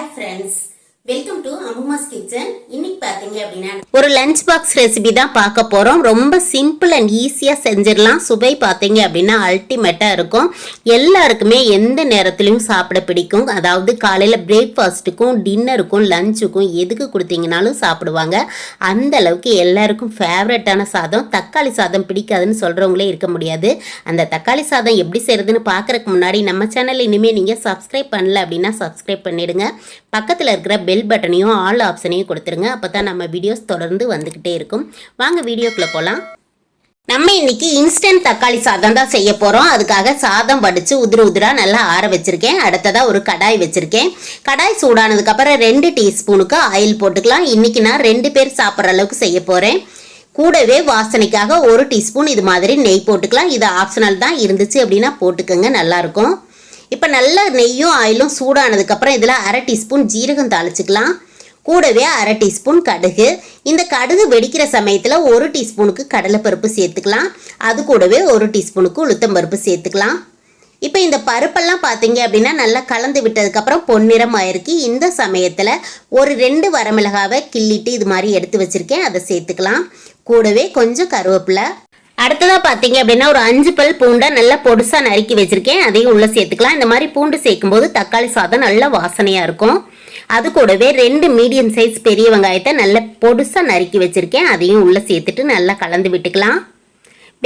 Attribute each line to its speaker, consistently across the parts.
Speaker 1: Hi friends, welcome to Amma's Kitchen. இன்னைக்கு பாத்தீங்க அப்படினா ஒரு லஞ்ச் பாக்ஸ் ரெசிபி தான் பார்க்க போறோம். ரொம்ப சிம்பிள் அண்ட் ஈஸியா செஞ்சிரலாம். சுவை பாத்தீங்க அப்படினா அல்டிமேட்டா இருக்கும். எல்லாருக்குமே எந்த நேரத்திலயும் சாப்பிட பிடிக்கும். அதாவது காலையில பிரேக்ஃபாஸ்ட்டுக்கும் டின்னருக்கும் லஞ்சுக்கும் எதுக்கு கொடுத்தீங்கனாலும் சாப்பிடுவாங்க. அந்த அளவுக்கு எல்லாருக்கும் ஃபேவரட்டான சாதம் தக்காளி சாதம் பிடிக்காதுன்னு சொல்றவங்களே இருக்க முடியாது. அந்த தக்காளி சாதம் எப்படி செய்யறதுன்னு பார்க்கறதுக்கு முன்னாடி நம்ம சேனல் இனிமே நீங்க சப்ஸ்கிரைப் பண்ணல அப்படின்னா சப்ஸ்கிரைப் பண்ணிடுங்க. பக்கத்துல இருக்கிற பெல் பட்டனையும் ஆல் ஆப்ஷனையும் கொடுத்துருங்க. அப்பதான் நம்ம வீடியோஸ் தொடர்ந்து வந்துகிட்டே இருக்கும். வாங்க வீடியோக்குள்ள போலாம். நம்ம இன்னைக்கு இன்ஸ்டன்ட் தக்காளி சாதம் தான் செய்ய போறோம். அதுக்காக சாதம் வடிச்சு உதிரா நல்லா ஆற வச்சிருக்கேன். அடுத்ததா ஒரு கடாய் வச்சிருக்கேன். கடாய் சூடானதுக்கு அப்புறம் 2 டீஸ்பூனுக்கு ஆயில் போட்டுக்கலாம். இன்னைக்கு நான் 2 பேர் சாப்பிட்ற அளவுக்கு செய்ய போறேன். கூடவே வாசனைக்காக 1 டீஸ்பூன் இது மாதிரி நெய் போட்டுக்கலாம். இது ஆப்ஷனல் தான், இருந்துச்சு அப்படின்னா போட்டுக்கோங்க, நல்லா இருக்கும். இப்போ நல்லா நெய்யும் ஆயிலும் சூடானதுக்கப்புறம் இதில் 1/2 டீஸ்பூன் ஜீரகம் தாளிச்சுக்கலாம். கூடவே 1/2 டீஸ்பூன் கடுகு. இந்த கடுகு வெடிக்கிற சமயத்தில் 1 டீஸ்பூனுக்கு கடலைப்பருப்பு சேர்த்துக்கலாம். அது கூடவே 1 டீஸ்பூனுக்கு உளுத்தம்பருப்பு சேர்த்துக்கலாம். இப்போ இந்த பருப்பெல்லாம் பார்த்தீங்க அப்படின்னா நல்லா கலந்து விட்டதுக்கப்புறம் பொன்னிறம் ஆயிருக்கு. இந்த சமயத்தில் ஒரு 2 வரமிளகாவை கிள்ளிட்டு இது மாதிரி எடுத்து வச்சுருக்கேன், அதை சேர்த்துக்கலாம். கூடவே கொஞ்சம் கருவேப்பிலை. அடுத்ததாக பார்த்தீங்க அப்படின்னா ஒரு 5 பல் பூண்டை நல்லா பொடுசாக நறுக்கி வச்சுருக்கேன், அதையும் உள்ளே சேர்த்துக்கலாம். இந்த மாதிரி பூண்டு சேர்க்கும்போது தக்காளி சாதம் நல்லா வாசனையாக இருக்கும். அது கூடவே 2 மீடியம் சைஸ் பெரிய வெங்காயத்தை நல்லா பொடுசாக நறுக்கி வச்சுருக்கேன், அதையும் உள்ளே சேர்த்துட்டு நல்லா கலந்து விட்டுக்கலாம்.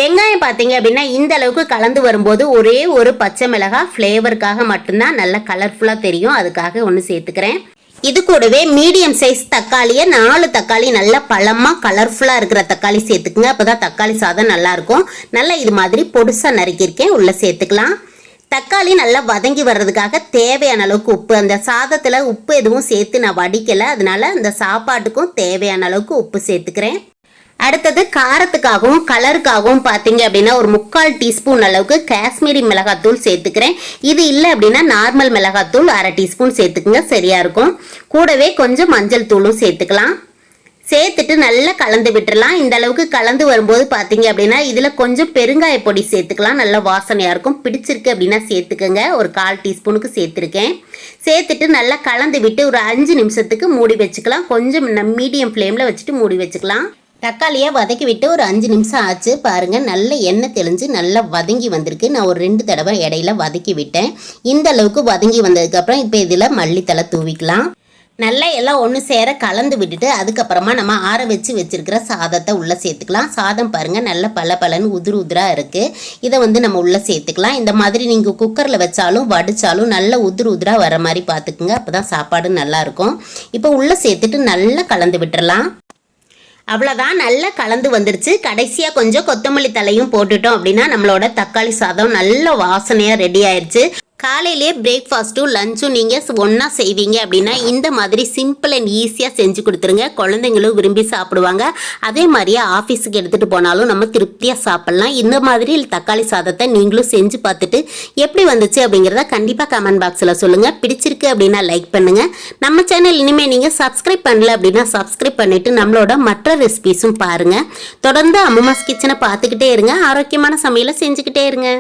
Speaker 1: வெங்காயம் பார்த்தீங்க அப்படின்னா இந்த அளவுக்கு கலந்து வரும்போது ஒரே ஒரு பச்சை மிளகாய் ஃப்ளேவருக்காக மட்டும்தான் நல்லா கலர்ஃபுல்லாக தெரியும், அதுக்காக ஒன்று சேர்த்துக்கிறேன். இது கூடவே மீடியம் சைஸ் தக்காளியை 4 தக்காளி நல்லா பழமாக கலர்ஃபுல்லாக இருக்கிற தக்காளி சேர்த்துக்குங்க. அப்போ தான் தக்காளி சாதம் நல்லாயிருக்கும். நல்லா இது மாதிரி பொடுசாக நறுக்கியிருக்கேன், உள்ளே சேர்த்துக்கலாம். தக்காளி நல்லா வதங்கி வர்றதுக்காக தேவையான அளவுக்கு உப்பு, அந்த சாதத்தில் உப்பு எதுவும் சேர்த்து நான் வடிக்கலை, அதனால அந்த சாப்பாட்டுக்கும் தேவையான அளவுக்கு உப்பு சேர்த்துக்கிறேன். அடுத்தது காரத்துக்காகவும் கலருக்காகவும் பார்த்தீங்க அப்படின்னா ஒரு 3/4 டீஸ்பூன் அளவுக்கு காஷ்மீரி மிளகாத்தூள் சேர்த்துக்கிறேன். இது இல்லை அப்படின்னா நார்மல் மிளகாத்தூள் 1/2 டீஸ்பூன் சேர்த்துக்குங்க, சரியா இருக்கும். கூடவே கொஞ்சம் மஞ்சள் தூளும் சேர்த்துக்கலாம். சேர்த்துட்டு நல்லா கலந்து விட்டுறலாம். இந்த அளவுக்கு கலந்து வரும்போது பார்த்தீங்க அப்படின்னா இதில் கொஞ்சம் பெருங்காய பொடி சேர்த்துக்கலாம், நல்லா வாசனையாக இருக்கும். பிடிச்சிருக்கு அப்படின்னா சேர்த்துக்கோங்க. ஒரு 1/4 டீஸ்பூனுக்கு சேர்த்துருக்கேன். சேர்த்துட்டு நல்லா கலந்து விட்டு ஒரு 5 நிமிஷத்துக்கு மூடி வச்சுக்கலாம். கொஞ்சம் மீடியம் ஃப்ளேமில் வச்சுட்டு மூடி வச்சுக்கலாம். தக்காளியை வதக்கி விட்டு ஒரு 5 நிமிஷம் ஆச்சு. பாருங்கள், நல்ல எண்ணெய் தெளிஞ்சு நல்லா வதங்கி வந்திருக்கு. நான் ஒரு 2 தடவை இடையில வதக்கி விட்டேன். இந்த அளவுக்கு வதங்கி வந்ததுக்கப்புறம் இப்போ இதில் மல்லித்தலை தூவிக்கலாம். நல்லா எல்லாம் ஒன்று சேர கலந்து விட்டுட்டு அதுக்கப்புறமா நம்ம ஆற வச்சிருக்கிற சாதத்தை உள்ளே சேர்த்துக்கலாம். சாதம் பாருங்கள் நல்லா பலன்னு உதிராக இருக்குது. இதை நம்ம உள்ளே சேர்த்துக்கலாம். இந்த மாதிரி நீங்கள் குக்கரில் வச்சாலும் வடித்தாலும் நல்லா உதிராக வர மாதிரி பார்த்துக்குங்க, அப்போ தான் சாப்பாடு நல்லாயிருக்கும். இப்போ உள்ளே சேர்த்துட்டு நல்லா கலந்து விட்டுறலாம். அவ்வளோதான், நல்லா கலந்து வந்துருச்சு. கடைசியாக கொஞ்சம் கொத்தமல்லி தலையும் போட்டுட்டோம் அப்படின்னா நம்மளோட தக்காளி சாதம் நல்ல வாசனையாக ரெடி ஆயிடுச்சு. காலையிலே பிரேக்ஃபாஸ்ட்டும் லஞ்சும் நீங்கள் ஒன்றா செய்வீங்க அப்படின்னா இந்த மாதிரி சிம்பிள் அண்ட் ஈஸியாக செஞ்சு கொடுத்துருங்க. குழந்தைங்களும் விரும்பி சாப்பிடுவாங்க. அதே மாதிரியே ஆஃபீஸுக்கு எடுத்துகிட்டு போனாலும் நம்ம திருப்தியாக சாப்பிட்லாம். இந்த மாதிரி தக்காளி சாதத்தை நீங்களும் செஞ்சு பார்த்துட்டு எப்படி வந்துச்சு அப்படிங்கிறத கண்டிப்பாக கமெண்ட் பாக்ஸில் சொல்லுங்கள். பிடிச்சிருக்கு அப்படின்னா லைக் பண்ணுங்கள். நம்ம சேனல் இனிமேல் நீங்கள் சப்ஸ்கிரைப் பண்ணல அப்படின்னா சப்ஸ்கிரைப் பண்ணிவிட்டு நம்மளோட மற்ற ரெசிபிஸும் பாருங்கள். தொடர்ந்து அம்மாஸ் கிச்சனை பார்த்துக்கிட்டே இருங்க. ஆரோக்கியமான சமையலை செஞ்சுக்கிட்டே இருங்க.